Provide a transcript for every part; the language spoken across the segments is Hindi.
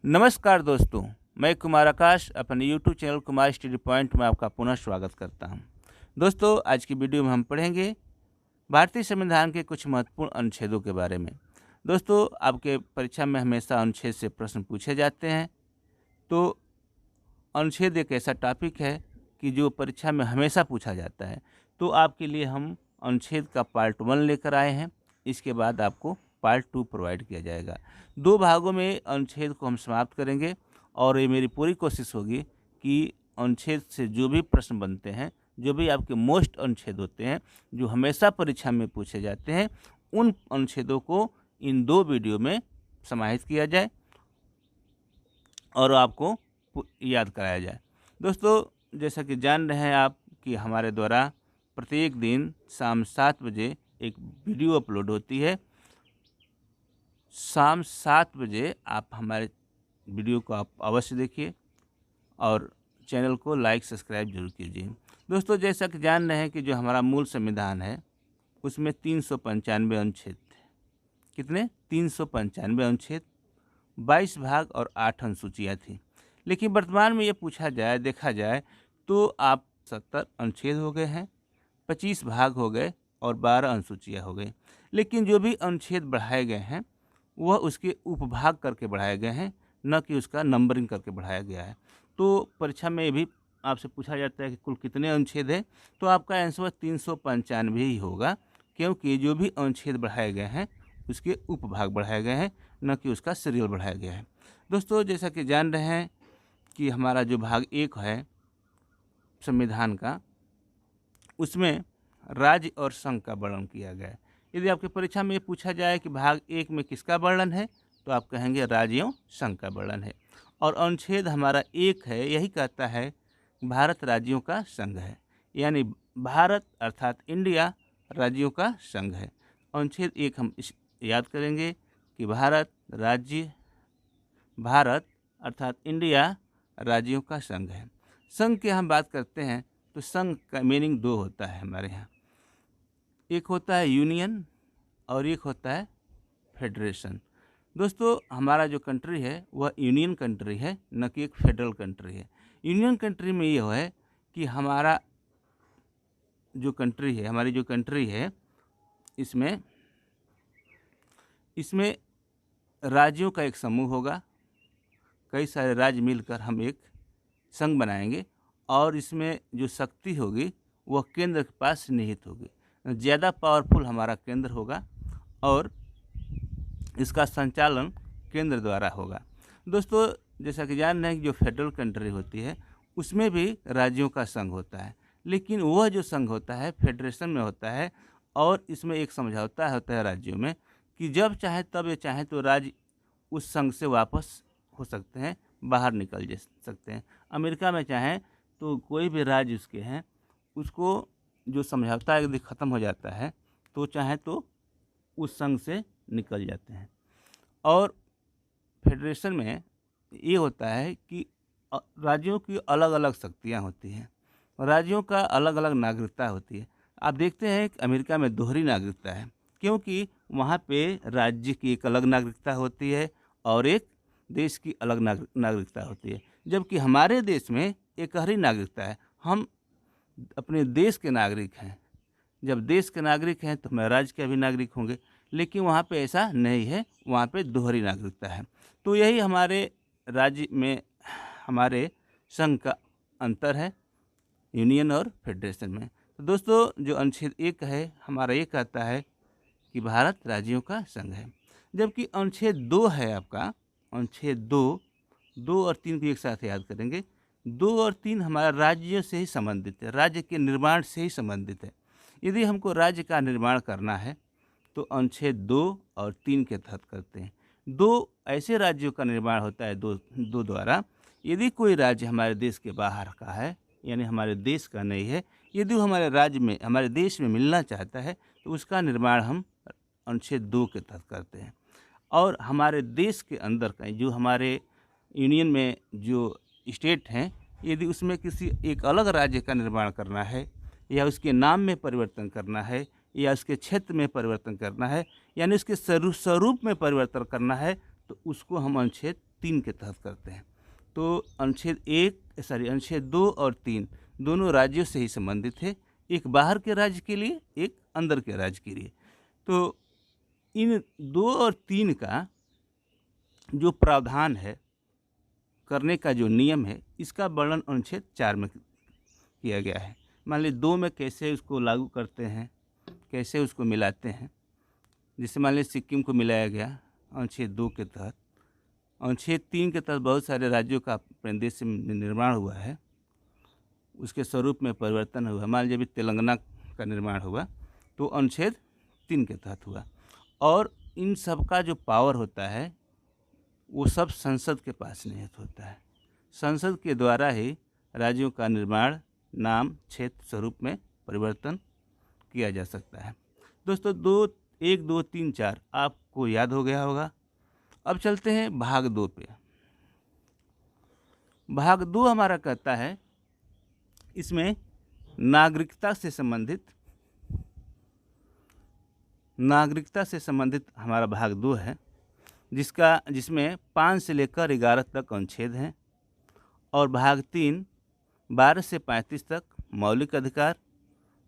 नमस्कार दोस्तों, मैं कुमार आकाश अपने YouTube channel Kumar study point में आपका पुनः स्वागत करता हूं। दोस्तों, आज की वीडियो में हम पढ़ेंगे भारतीय संविधान के कुछ महत्वपूर्ण अनुच्छेदों के बारे में। दोस्तों, आपके परीक्षा में हमेशा अनुच्छेद से प्रश्न पूछे जाते हैं। तो अनुच्छेद एक ऐसा टॉपिक है कि जो परीक्षा में हमेशा पूछा जाता है। तो आपके लिए हम अनुच्छेद का पार्ट 1 लेकर आए हैं। इसके बाद आपको पार्ट 2 प्रोवाइड किया जाएगा। 2 भागों में अनुच्छेद को हम समाप्त करेंगे और ये मेरी पूरी कोशिश होगी कि अनुच्छेद से जो भी प्रश्न बनते हैं, जो भी आपके मोस्ट अनुच्छेद होते हैं, जो हमेशा परीक्षा में पूछे जाते हैं, उन अनुच्छेदों को इन 2 वीडियो में समाहित किया जाए और आपको याद कराया जाए। दोस्तों, जैसा कि जान रहे हैं आप कि हमारे द्वारा प्रत्येक दिन शाम 7 बजे एक वीडियो अपलोड होती है। शाम 7 बजे आप हमारे वीडियो को आप अवश्य देखिए और चैनल को लाइक सब्सक्राइब जरूर कीजिए। दोस्तों, जैसा कि जान रहे हैं कि जो हमारा मूल संविधान है उसमें 395 अनुच्छेद थे। कितने? 395 अनुच्छेद, 22 भाग और 8 अनुसूचियाँ थी। लेकिन वर्तमान में ये पूछा जाए, देखा जाए तो आप 70 अनुच्छेद हो गए हैं, 25 भाग हो गए और 12 अनुसूचियाँ हो गई। लेकिन जो भी अनुच्छेद बढ़ाए गए हैं वह उसके उपभाग करके बढ़ाए गए हैं, न कि उसका नंबरिंग करके बढ़ाया गया है। तो परीक्षा में ये भी आपसे पूछा जाता है कि कुल कितने अनुच्छेद हैं, तो आपका आंसर 395 ही होगा, क्योंकि जो भी अनुच्छेद बढ़ाए गए हैं उसके उपभाग बढ़ाए गए हैं, न कि उसका सीरियल बढ़ाया गया है। दोस्तों, जैसा कि जान रहे हैं कि हमारा जो भाग 1 है संविधान का, उसमें राज्य और संघ का वर्णन किया गया है। यदि आपकी परीक्षा में ये पूछा जाए कि भाग 1 में किसका वर्णन है, तो आप कहेंगे राज्य एवं संघ का वर्णन है। और अनुच्छेद हमारा 1 है, यही कहता है भारत राज्यों का संघ है, यानी भारत अर्थात इंडिया राज्यों का संघ है। अनुच्छेद 1 हम याद करेंगे कि भारत अर्थात इंडिया राज्यों का संघ है। संघ की हम बात करते हैं तो संघ का मीनिंग 2 होता है हमारे यहाँ। एक होता है यूनियन और एक होता है फेडरेशन। दोस्तों, हमारा जो कंट्री है वह यूनियन कंट्री है, न कि एक फेडरल कंट्री है। यूनियन कंट्री में ये है कि हमारी जो कंट्री है इसमें राज्यों का एक समूह होगा। कई सारे राज्य मिलकर हम एक संघ बनाएंगे और इसमें जो शक्ति होगी वह केंद्र के पास निहित होगी। ज़्यादा पावरफुल हमारा केंद्र होगा और इसका संचालन केंद्र द्वारा होगा। दोस्तों, जैसा कि जान रहे हैं कि जो फेडरल कंट्री होती है उसमें भी राज्यों का संघ होता है, लेकिन वह जो संघ होता है फेडरेशन में होता है और इसमें एक समझौता होता है राज्यों में कि जब चाहे तब ये चाहे तो राज्य उस संघ से वापस हो सकते हैं, बाहर निकल जा सकते हैं। अमेरिका में चाहें तो कोई भी राज्य उसके हैं, उसको जो समझौता यदि ख़त्म हो जाता है तो चाहे तो उस संघ से निकल जाते हैं। और फेडरेशन में ये होता है कि राज्यों की अलग अलग शक्तियाँ होती हैं, राज्यों का अलग अलग नागरिकता होती है। आप देखते हैं कि अमेरिका में दोहरी नागरिकता है, क्योंकि वहाँ पे राज्य की एक अलग नागरिकता होती है और एक देश की अलग नागरिकता होती है, जबकि हमारे देश में एक ही नागरिकता है। हम अपने देश के नागरिक हैं। जब देश के नागरिक हैं तो हमारे राज्य के भी नागरिक होंगे, लेकिन वहाँ पे ऐसा नहीं है, वहाँ पे दोहरी नागरिकता है। तो यही हमारे राज्य में हमारे संघ का अंतर है यूनियन और फेडरेशन में। तो दोस्तों, जो अनुच्छेद 1 है हमारा ये कहता है कि भारत राज्यों का संघ है, जबकि अनुच्छेद 2 है आपका, अनुच्छेद 2 और 3 को एक साथ याद करेंगे। 2 और 3 हमारा राज्यों से ही संबंधित है, राज्य के निर्माण से ही संबंधित है। यदि हमको राज्य का निर्माण करना है तो अनुच्छेद 2 और 3 के तहत करते हैं। 2 ऐसे राज्यों का निर्माण होता है दो द्वारा। यदि कोई राज्य हमारे देश के बाहर का है, यानी हमारे देश का नहीं है, यदि वो हमारे देश में मिलना चाहता है तो उसका निर्माण हम अनुच्छेद 2 के तहत करते हैं। और हमारे देश के अंदर का जो हमारे यूनियन में जो स्टेट हैं, यदि उसमें किसी एक अलग राज्य का निर्माण करना है या उसके नाम में परिवर्तन करना है या उसके क्षेत्र में परिवर्तन करना है, यानी उसके स्वरूप में परिवर्तन करना है, तो उसको हम अनुच्छेद 3 के तहत करते हैं। तो अनुच्छेद 2 और 3 दोनों राज्यों से ही संबंधित है, एक बाहर के राज्य के लिए, एक अंदर के राज्य के लिए। तो इन 2 और 3 का जो प्रावधान है, करने का जो नियम है, इसका वर्णन अनुच्छेद 4 में किया गया है। मान लीजिए 2 में कैसे उसको लागू करते हैं, कैसे उसको मिलाते हैं। जैसे मान लीजिए सिक्किम को मिलाया गया अनुच्छेद 2 के तहत। अनुच्छेद 3 के तहत बहुत सारे राज्यों का अपने देश में निर्माण हुआ है, उसके स्वरूप में परिवर्तन हुआ। मान लीजिए अभी तेलंगाना का निर्माण हुआ तो अनुच्छेद 3 के तहत हुआ। और इन सब का जो पावर होता है वो सब संसद के पास निहित होता है। संसद के द्वारा ही राज्यों का निर्माण, नाम, क्षेत्र, स्वरूप में परिवर्तन किया जा सकता है। दोस्तों 1, 2, 3, 4 आपको याद हो गया होगा। अब चलते हैं भाग 2 पे। भाग 2 हमारा कहता है, इसमें नागरिकता से संबंधित हमारा भाग 2 है, जिसमें 5 से लेकर 11 तक अनुच्छेद हैं। और भाग 3 12 से 35 तक मौलिक अधिकार।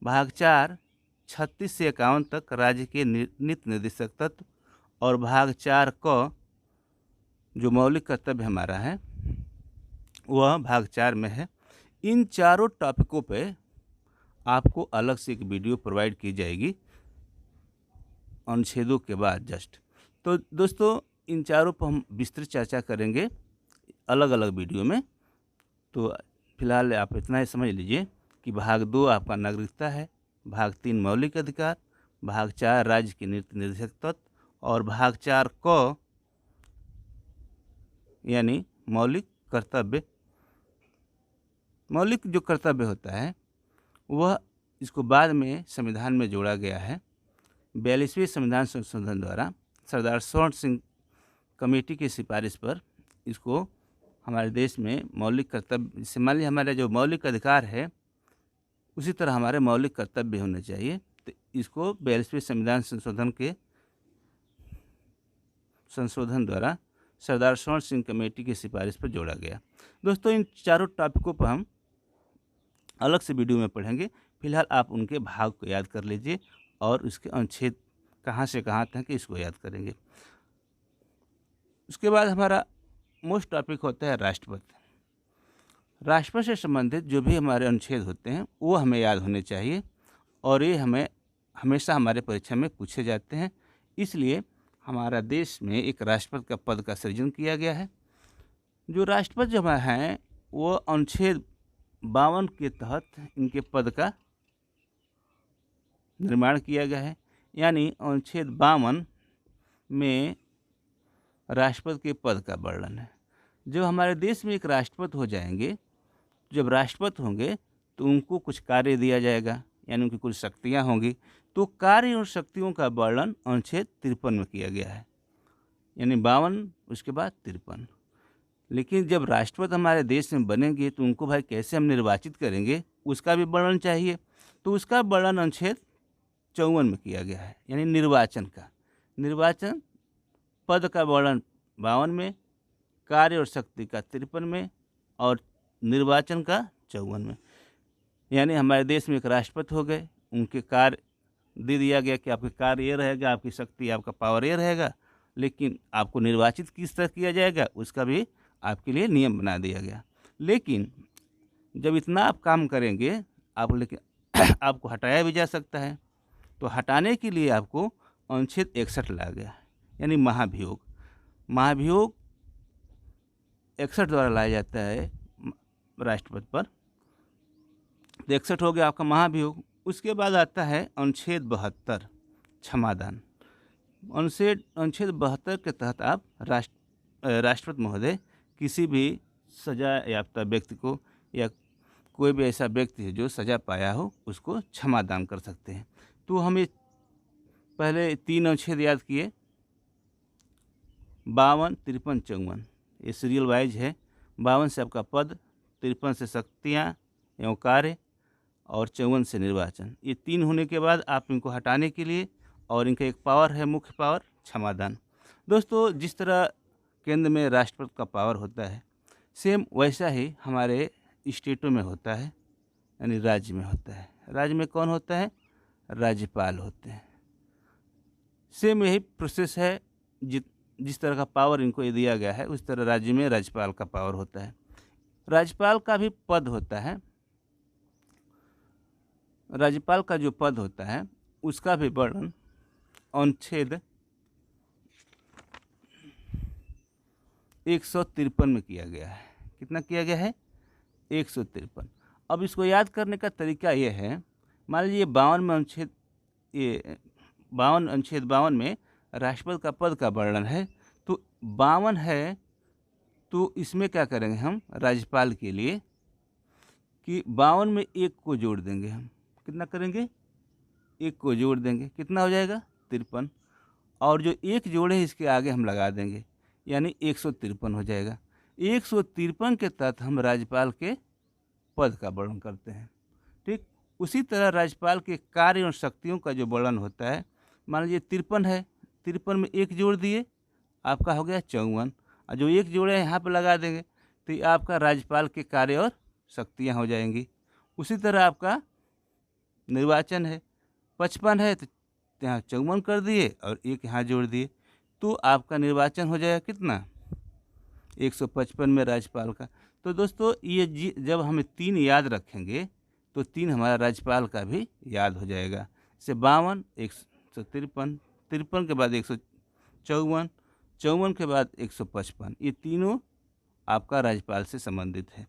भाग 4 36 से 51 तक राज्य के नीति निर्देशक तत्व। और भाग 4 क जो मौलिक कर्तव्य हमारा है वह भाग 4 में है। इन चारों टॉपिकों पे आपको अलग से एक वीडियो प्रोवाइड की जाएगी अनुच्छेदों के बाद जस्ट। तो दोस्तों इन चारों पर हम विस्तृत चर्चा करेंगे अलग अलग वीडियो में। तो फिलहाल आप इतना ही समझ लीजिए कि भाग 2 आपका नागरिकता है, भाग 3 मौलिक अधिकार, भाग 4 राज्य के नीति निर्देशक तत्व और भाग 4 क यानी मौलिक कर्तव्य। मौलिक जो कर्तव्य होता है वह इसको बाद में संविधान में जोड़ा गया है। 42वें संविधान संशोधन द्वारा सरदार स्वर्ण सिंह कमेटी की सिफारिश पर इसको हमारे देश में मौलिक कर्तव्य, जैसे मान लीजिए हमारे जो मौलिक अधिकार है उसी तरह हमारे मौलिक कर्तव्य होने चाहिए। तो इसको 42वें संविधान संशोधन द्वारा सरदार स्वर्ण सिंह कमेटी की सिफारिश पर जोड़ा गया। दोस्तों इन चारों टॉपिकों पर हम अलग से वीडियो में पढ़ेंगे। फिलहाल आप उनके भाग को याद कर लीजिए और उसके अनुच्छेद कहाँ से कहाँ तक इसको याद करेंगे। उसके बाद हमारा मोस्ट टॉपिक होता है राष्ट्रपति। राष्ट्रपति से संबंधित जो भी हमारे अनुच्छेद होते हैं वो हमें याद होने चाहिए और ये हमें हमेशा हमारे परीक्षा में पूछे जाते हैं। इसलिए हमारा देश में एक राष्ट्रपति का पद का सृजन किया गया है। जो राष्ट्रपति जो हैं वो अनुच्छेद 52 के तहत इनके पद का निर्माण किया गया है। यानी अनुच्छेद 52 में राष्ट्रपति के पद का वर्णन है। जब हमारे देश में एक राष्ट्रपति हो जाएंगे, जब राष्ट्रपति होंगे तो उनको कुछ कार्य दिया जाएगा, यानी उनकी कुछ शक्तियाँ होंगी। तो कार्य और शक्तियों का वर्णन अनुच्छेद 53 में किया गया है, यानी 52 उसके बाद 53। लेकिन जब राष्ट्रपति हमारे देश में बनेंगे तो उनको भाई कैसे हम निर्वाचित करेंगे उसका भी वर्णन चाहिए। तो उसका वर्णन अनुच्छेद 54 में किया गया है, यानी निर्वाचन पद का वर्णन 52 में, कार्य और शक्ति का 53 में और निर्वाचन का 54 में। यानी हमारे देश में एक राष्ट्रपति हो गए, उनके कार्य दे दिया गया कि आपके कार्य ये रहेगा, आपकी शक्ति, आपका पावर ये रहेगा, लेकिन आपको निर्वाचित किस तरह किया जाएगा उसका भी आपके लिए नियम बना दिया गया। लेकिन जब इतना आप काम करेंगे आपको हटाया भी जा सकता है। तो हटाने के लिए आपको अनुच्छेद 61 लाया गया, यानी महाभियोग 61 द्वारा लाया जाता है राष्ट्रपति पर। तो 61 हो गया आपका महाभियोग। उसके बाद आता है अनुच्छेद 72 क्षमादान। अनुच्छेद 72 के तहत आप राष्ट्रपति महोदय किसी भी सजा याफ्ता व्यक्ति को या कोई भी ऐसा व्यक्ति है जो सजा पाया हो उसको क्षमादान कर सकते हैं। तो हमें पहले 3 अनुच्छेद याद किए, 52, 53, 54, ये सीरियल वाइज है। 52 से आपका पद, 53 से शक्तियाँ एवं कार्य और 54 से निर्वाचन। ये 3 होने के बाद आप इनको हटाने के लिए, और इनका एक पावर है, मुख्य पावर क्षमादान। दोस्तों जिस तरह केंद्र में राष्ट्रपति का पावर होता है, सेम वैसा ही हमारे स्टेटों में होता है, यानी राज्य में होता है। राज्य में कौन होता है? राज्यपाल होते हैं। सेम यही प्रोसेस है, जिस तरह का पावर इनको ये दिया गया है उस तरह राज्य में राज्यपाल का पावर होता है। राज्यपाल का भी पद होता है। राज्यपाल का जो पद होता है उसका भी वर्णन अनुच्छेद 153 में किया गया है। कितना किया गया है? 153। अब इसको याद करने का तरीका ये है, मान लीजिए 52 में अनुच्छेद 52 में राष्ट्रपति का पद का वर्णन है, तो 52 है तो इसमें क्या करेंगे हम राज्यपाल के लिए कि 52 में एक को जोड़ देंगे। हम कितना करेंगे? एक को जोड़ देंगे, कितना हो जाएगा? 53। और जो एक जोड़े इसके आगे हम लगा देंगे, यानी 153 हो जाएगा। 153 के तहत हम राज्यपाल के पद का वर्णन करते हैं। ठीक उसी तरह राज्यपाल के कार्य और शक्तियों का जो वर्णन होता है, मान लीजिए 53 है, 53 में एक जोड़ दिए, आपका हो गया 54, और जो एक जोड़े यहाँ पर लगा देंगे तो ये आपका राज्यपाल के कार्य और शक्तियाँ हो जाएंगी। उसी तरह आपका निर्वाचन है, 55 है तो यहाँ 54 कर दिए और एक यहाँ जोड़ दिए, तो आपका निर्वाचन हो जाएगा कितना? 155 में राज्यपाल का। तो दोस्तों ये जब हम 3 याद रखेंगे तो 3 हमारा राज्यपाल का भी याद हो जाएगा। जैसे 52, 153, 53 के बाद 154, 54 के बाद 155, ये तीनों आपका राज्यपाल से संबंधित है।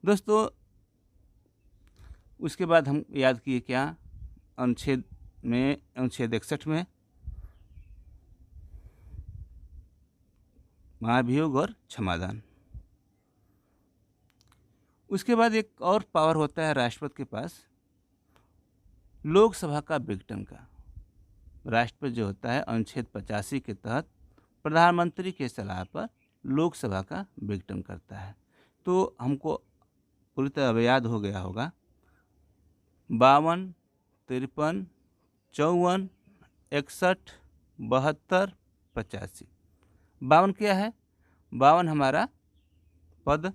दोस्तों उसके बाद हम याद किए क्या? अनुच्छेद 61 में महाभियोग और क्षमादान। उसके बाद एक और पावर होता है राष्ट्रपति के पास, लोकसभा का विघटन का। राष्ट्रपति जो होता है अनुच्छेद 85 के तहत प्रधानमंत्री के सलाह पर लोकसभा का विघटन करता है। तो हमको पूरी तरह याद हो गया होगा 52, 53, 54, 61, 72, 85। 52 क्या है? 52 हमारा पद,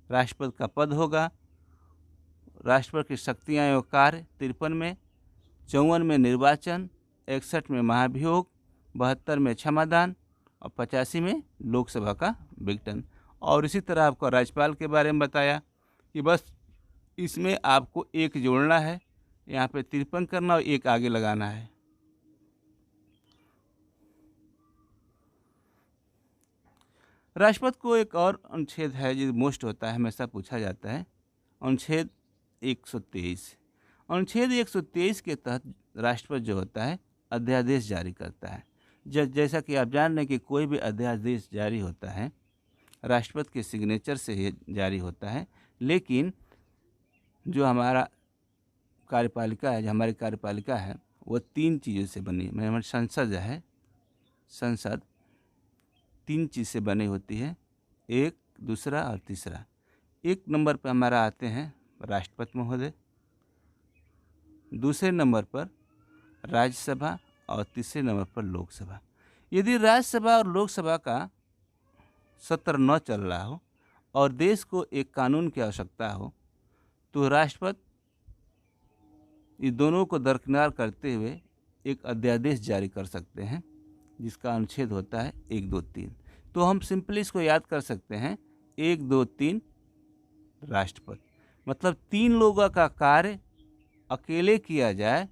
राष्ट्रपति का पद होगा। राष्ट्रपति की शक्तियाँ एवं कार्य 53 में, 54 में निर्वाचन, 61 में महाभियोग, 72 में क्षमादान और 85 में लोकसभा का विघटन। और इसी तरह आपको राज्यपाल के बारे में बताया कि बस इसमें आपको एक जोड़ना है, यहाँ पे 53 करना और एक आगे लगाना है। राष्ट्रपति को एक और अनुच्छेद है जो मोस्ट होता है, हमेशा पूछा जाता है, अनुच्छेद 123। अनुच्छेद 123 के तहत राष्ट्रपति जो होता है अध्यादेश जारी करता है। जैसा कि आप जान रहे हैं कि कोई भी अध्यादेश जारी होता है राष्ट्रपति के सिग्नेचर से ही जारी होता है, लेकिन जो हमारा कार्यपालिका है, जो हमारी कार्यपालिका है वो 3 चीज़ों से बनी है। हमारी संसद है, संसद 3 चीज़ से बनी होती है, एक, दूसरा और तीसरा। 1 नंबर पर हमारा आते हैं राष्ट्रपति महोदय, दूसरे नंबर पर राज्यसभा और तीसरे नंबर पर लोकसभा। यदि राज्यसभा और लोकसभा का सत्र न चल रहा हो और देश को एक कानून की आवश्यकता हो तो राष्ट्रपति ये दोनों को दरकिनार करते हुए एक अध्यादेश जारी कर सकते हैं, जिसका अनुच्छेद होता है 1, 2, 3। तो हम सिंपली इसको याद कर सकते हैं 1, 2, 3 राष्ट्रपति, मतलब 3 लोगों का कार्य अकेले किया जाए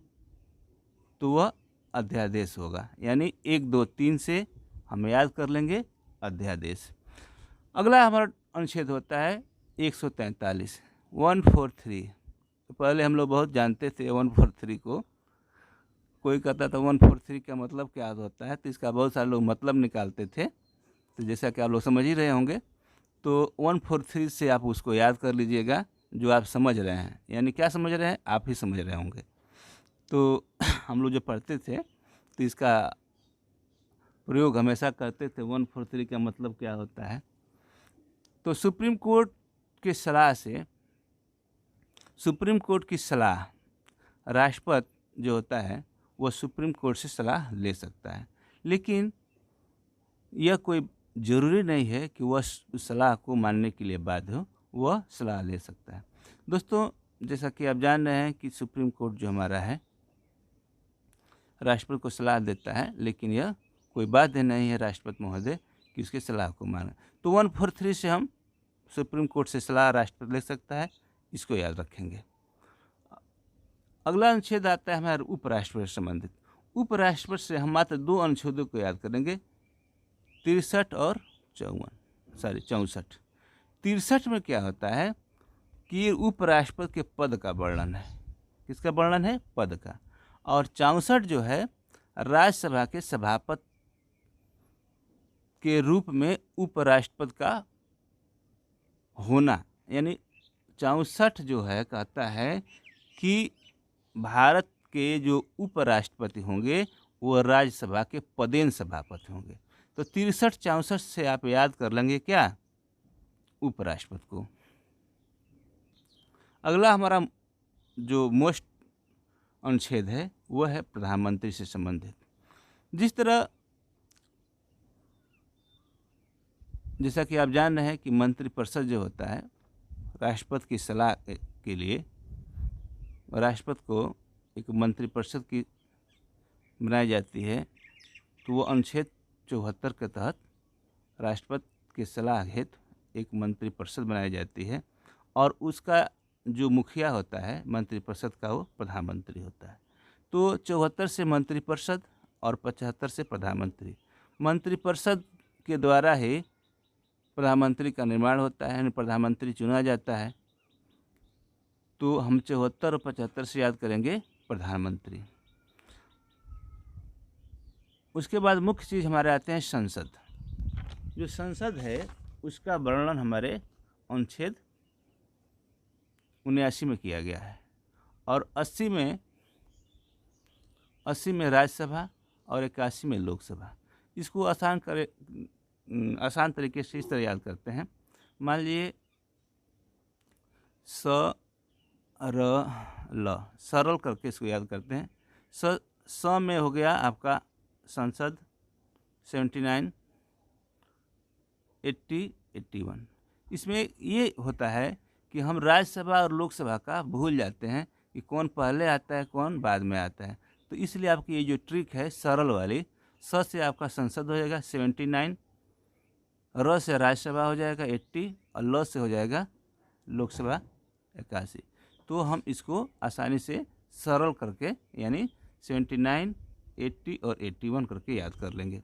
तो वह अध्यादेश होगा, यानी 1, 2, 3 से हम याद कर लेंगे अध्यादेश। अगला हमारा अनुच्छेद होता है 143, 143। पहले हम लोग बहुत जानते थे 143 को, कोई कहता था 143 का मतलब क्या होता है, तो इसका बहुत सारे लोग मतलब निकालते थे। तो जैसा कि आप लोग समझ ही रहे होंगे, तो 143 से आप उसको याद कर लीजिएगा जो आप समझ रहे हैं, यानी क्या समझ रहे हैं, आप ही समझ रहे होंगे। तो हम लोग जो पढ़ते थे तो इसका प्रयोग हमेशा करते थे, 143 का मतलब क्या होता है। तो सुप्रीम कोर्ट के सलाह से, सुप्रीम कोर्ट की सलाह राष्ट्रपति जो होता है वह सुप्रीम कोर्ट से सलाह ले सकता है, लेकिन यह कोई ज़रूरी नहीं है कि वह उस सलाह को मानने के लिए बाध्य हो, वह सलाह ले सकता है। दोस्तों, जैसा कि आप जान रहे हैं कि सुप्रीम कोर्ट जो हमारा है, राष्ट्रपति को सलाह देता है, लेकिन यह कोई बाध्य नहीं है राष्ट्रपति महोदय कि उसकी सलाह को माने। तो 143 से हम सुप्रीम कोर्ट से सलाह राष्ट्रपति ले सकता है, इसको याद रखेंगे। अगला अनुच्छेद आता है हमारे उपराष्ट्रपति से संबंधित। उपराष्ट्रपति से हम मात्र 2 अनुच्छेदों को याद करेंगे, 63 और 64। 63 में क्या होता है कि उपराष्ट्रपति के पद का वर्णन है। किसका वर्णन है? पद का। और 64 जो है राज्यसभा के सभापति के रूप में उपराष्ट्रपति का होना, यानी 64 जो है कहता है कि भारत के जो उपराष्ट्रपति होंगे वो राज्यसभा के पदेन सभापति होंगे। तो 63-64 से आप याद कर लेंगे क्या? उपराष्ट्रपति को। अगला हमारा जो मोस्ट अनुच्छेद है वह है प्रधानमंत्री से संबंधित। जिस तरह, जैसा कि आप जान रहे हैं कि मंत्रिपरिषद जो होता है, राष्ट्रपति की सलाह के लिए राष्ट्रपति को एक मंत्रिपरिषद की बनाई जाती है, तो वो अनुच्छेद 74 के तहत राष्ट्रपति की सलाह हेतु एक मंत्रिपरिषद बनाई जाती है और उसका जो मुखिया होता है मंत्रिपरिषद का, वो प्रधानमंत्री होता है। तो 74 से मंत्रिपरिषद और 75 से प्रधानमंत्री। मंत्रिपरिषद के द्वारा ही प्रधानमंत्री का निर्माण होता है, यानी प्रधानमंत्री चुना जाता है। तो हम 74 और 75 से याद करेंगे प्रधानमंत्री। उसके बाद मुख्य चीज़ हमारे आते हैं संसद। जो संसद है उसका वर्णन हमारे अनुच्छेद 79 में किया गया है और 80 में राज्यसभा और 81 में लोकसभा। इसको आसान तरीके से इस तरह याद करते हैं। मान लीजिए सरल करके इसको याद करते हैं। स में हो गया आपका संसद 79, 80, 81। इसमें ये होता है कि हम राज्यसभा और लोकसभा का भूल जाते हैं कि कौन पहले आता है कौन बाद में आता है। तो इसलिए आपकी ये जो ट्रिक है सरल वाली, स से आपका संसद हो जाएगा 79, र से राज्यसभा हो जाएगा 80 और ल से हो जाएगा लोकसभा 81। तो हम इसको आसानी से सरल करके यानी 79, 80 और 81 करके याद कर लेंगे।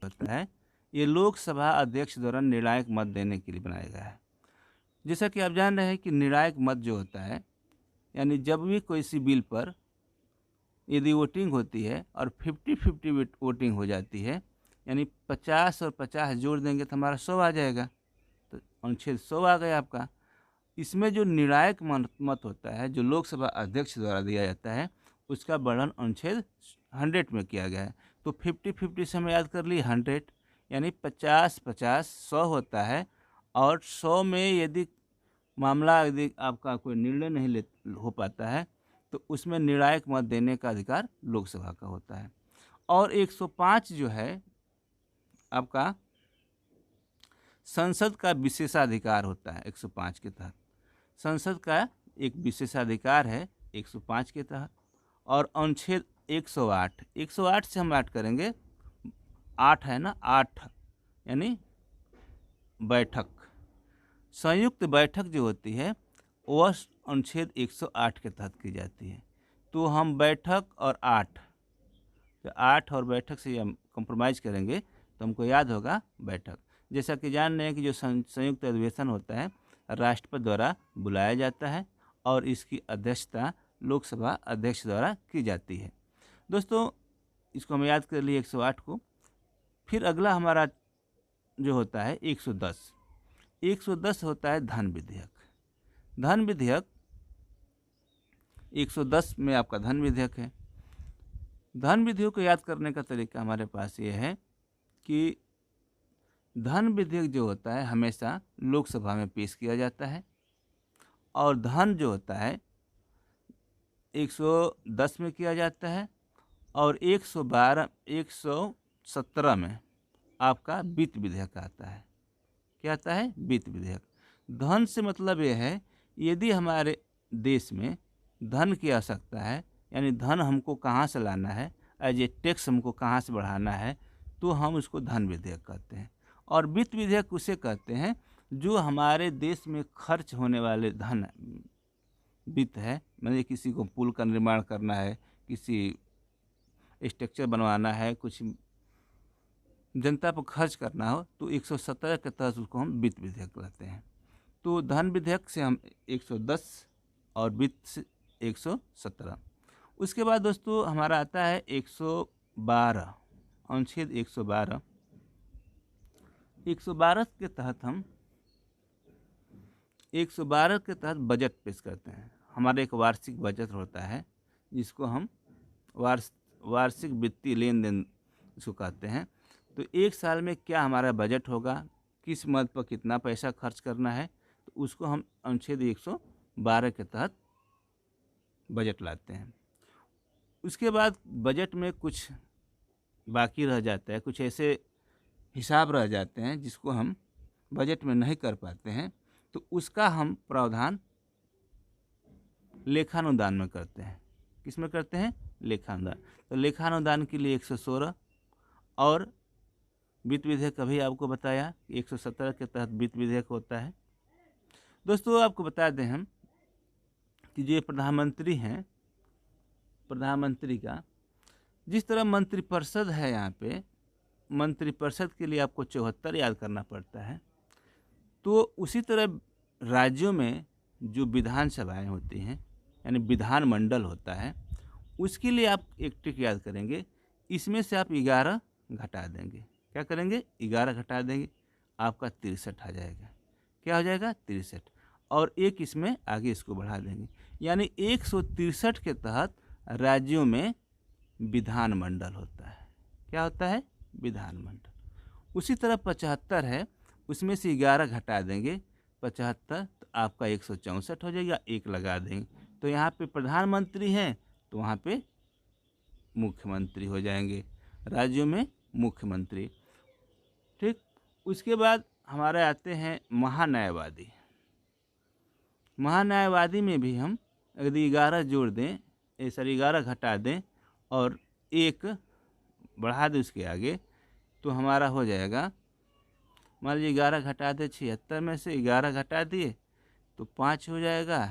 होता है ये लोकसभा अध्यक्ष द्वारा निर्णायक मत देने के लिए बनाया गया है। जैसा कि आप जान रहे हैं कि निर्णायक मत जो होता है, यानी जब भी कोई सी बिल पर यदि वोटिंग होती है और 50-50 वोटिंग हो जाती है, यानी 50 और 50 जोड़ देंगे तो हमारा 100 आ जाएगा। तो अनुच्छेद 100 आ गया आपका। इसमें जो निर्णायक मत होता है जो लोकसभा अध्यक्ष द्वारा दिया जाता है, उसका वर्णन अनुच्छेद 100 में किया गया है। तो 50-50 से हम याद कर लिए 100, यानी 50-50 100 होता है। और 100 में यदि मामला यदि आपका कोई निर्णय नहीं हो पाता है तो उसमें निर्णायक मत देने का अधिकार लोकसभा का होता है। और 105 जो है आपका संसद का विशेषाधिकार होता है। 105 के तहत संसद का एक विशेषाधिकार है 105 के तहत। और अनुच्छेद 108 से हम ऐड करेंगे 8 है ना, 8 यानी बैठक। संयुक्त बैठक जो होती है वह अनुच्छेद 108 के तहत की जाती है। तो हम बैठक और 8 और बैठक से हम कंप्रोमाइज़ करेंगे तो हमको याद होगा बैठक। जैसा कि जान रहे हैं कि जो संयुक्त अधिवेशन होता है राष्ट्रपति द्वारा बुलाया जाता है और इसकी अध्यक्षता लोकसभा अध्यक्ष द्वारा की जाती है। दोस्तों, इसको हम याद कर लिए 108 को। फिर अगला हमारा जो होता है 110 होता है धन विधेयक। धन विधेयक 110 में आपका धन विधेयक है। धन विधेयक को याद करने का तरीका हमारे पास ये है कि धन विधेयक जो होता है हमेशा लोकसभा में पेश किया जाता है और धन जो होता है 110 में किया जाता है और 117 में आपका वित्त विधेयक आता है। क्या आता है? वित्त विधेयक। धन से मतलब यह है, यदि हमारे देश में धन की आवश्यकता है, यानी धन हमको कहाँ से लाना है, एज ए टैक्स हमको कहाँ से बढ़ाना है, तो हम उसको धन विधेयक कहते हैं। और वित्त विधेयक उसे कहते हैं जो हमारे देश में खर्च होने वाले धन वित्त है, मतलब किसी को पुल का निर्माण करना है, किसी स्ट्रक्चर बनवाना है, कुछ जनता पर खर्च करना हो, तो 117 के तहत उसको हम वित्त विधेयक कहते हैं। तो धन विधेयक से हम 110 और वित्त से 117। उसके बाद दोस्तों हमारा आता है 112, अनुच्छेद 112। 112 के तहत हम 112 के तहत बजट पेश करते हैं। हमारा एक वार्षिक बजट होता है जिसको हम वार्षिक वित्तीय लेन देन इसको कहते हैं। तो एक साल में क्या हमारा बजट होगा, किस मद पर कितना पैसा खर्च करना है, तो उसको हम अनुच्छेद 112 के तहत बजट लाते हैं। उसके बाद बजट में कुछ बाकी रह जाता है, कुछ ऐसे हिसाब रह जाते हैं जिसको हम बजट में नहीं कर पाते हैं, तो उसका हम प्रावधान लेखानुदान में करते हैं। किस में करते हैं? लेखानुदान। तो लेखानुदान के लिए 116 और वित्त विधेयक अभी आपको बताया 117 के तहत वित्त विधेयक होता है। दोस्तों आपको बता दें हम कि जो प्रधानमंत्री हैं, प्रधानमंत्री का जिस तरह मंत्रिपरिषद है, यहाँ पे मंत्रिपरिषद के लिए आपको 74 याद करना पड़ता है, तो उसी तरह राज्यों में जो विधानसभाएं होती हैं, यानी विधानमंडल होता है, उसके लिए आप एक ट्रिक याद करेंगे। इसमें से आप 11 घटा देंगे। क्या करेंगे? 11 घटा देंगे, आपका 63 आ जाएगा। क्या हो जाएगा? 63। और एक इसमें आगे इसको बढ़ा देंगे, यानी 163 के तहत राज्यों में विधानमंडल होता है। क्या होता है? विधानमंडल। उसी तरह 75 है, उसमें से 11 घटा देंगे, 75, तो आपका 164 हो जाएगा, एक लगा देंगे। तो यहाँ पे प्रधानमंत्री हैं तो वहाँ पे मुख्यमंत्री हो जाएंगे, राज्यों में मुख्यमंत्री। ठीक। उसके बाद हमारे आते हैं महान्यायवादी। महान्यायवादी में भी हम यदि 11 जोड़ दें, 11 घटा दें और एक बढ़ा दें उसके आगे, तो हमारा हो जाएगा, मान लीजिए 11 घटा दे, 76 में से 11 घटा दिए तो 5 हो जाएगा,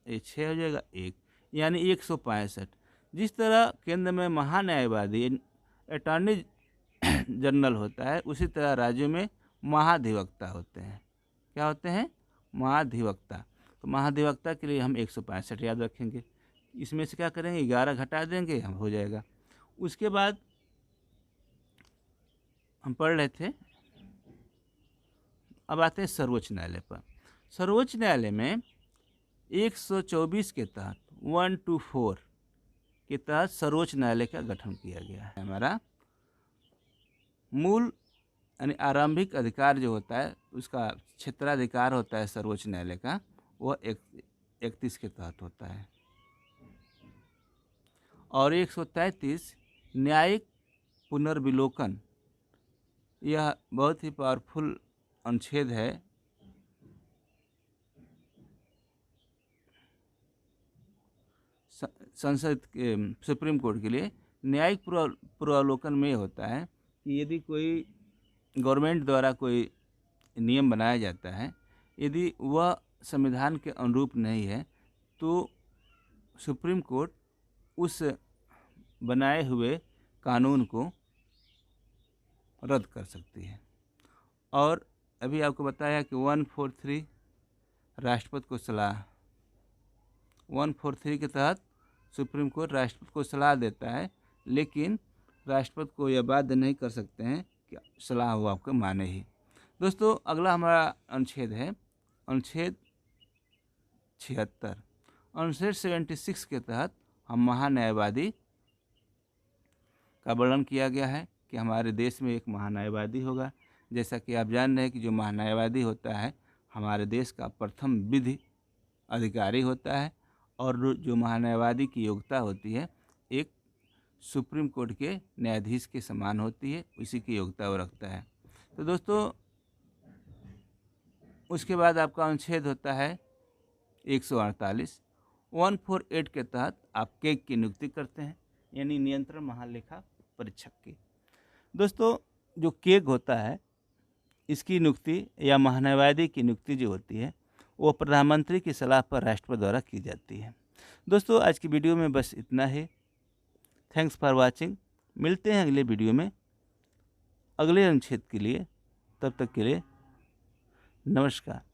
ये 6 हो जाएगा, 1, यानी 165। जिस तरह केंद्र में महान्यायवादी अटॉर्नी जनरल होता है, उसी तरह राज्यों में महाधिवक्ता होते हैं। क्या होते हैं? महाधिवक्ता। तो महाधिवक्ता के लिए हम 165 याद रखेंगे। इसमें से क्या करेंगे? 11 घटा देंगे, हम हो जाएगा। उसके बाद हम पढ़ रहे थे, अब आते हैं सर्वोच्च न्यायालय पर। सर्वोच्च न्यायालय में 124 के तहत 124 के तहत सर्वोच्च न्यायालय का गठन किया गया है। हमारा मूल यानी आरंभिक अधिकार जो होता है, उसका क्षेत्राधिकार होता है सर्वोच्च न्यायालय का, वह 31 के तहत होता है। और 133 न्यायिक पुनर्विलोकन, यह बहुत ही पावरफुल अनुच्छेद है। संसद के सुप्रीम कोर्ट के लिए न्यायिक पुनरावलोकन में होता है कि यदि कोई गवर्नमेंट द्वारा कोई नियम बनाया जाता है, यदि वह संविधान के अनुरूप नहीं है, तो सुप्रीम कोर्ट उस बनाए हुए कानून को रद्द कर सकती है। और अभी आपको बताया कि 143 राष्ट्रपति को सलाह, 143 के तहत सुप्रीम कोर्ट राष्ट्रपति को सलाह देता है, लेकिन राष्ट्रपति को यह बाध्य नहीं कर सकते हैं कि सलाह वो आपको माने ही। दोस्तों अगला हमारा अनुच्छेद है अनुच्छेद 76। अनुच्छेद 76 के तहत हम महान्यायवादी का वर्णन किया गया है कि हमारे देश में एक महान्यायवादी होगा। जैसा कि आप जान रहे हैं कि जो महान्यायवादी होता है हमारे देश का प्रथम विधि अधिकारी होता है, और जो महान्यायवादी की योग्यता होती है, एक सुप्रीम कोर्ट के न्यायाधीश के समान होती है, उसी की योग्यता वो रखता है। तो दोस्तों उसके बाद आपका अनुच्छेद होता है 148। 148 के तहत आप केग की नियुक्ति करते हैं, यानी नियंत्रण महालेखा परीक्षक की। दोस्तों जो केग होता है इसकी नियुक्ति या महान्यायवादी की नियुक्ति जो होती है वो प्रधानमंत्री की सलाह पर राष्ट्रपति द्वारा की जाती है। दोस्तों आज की वीडियो में बस इतना ही। Thanks for watching. मिलते हैं अगले वीडियो में अगले अनुच्छेद के लिए। तब तक के लिए नमस्कार।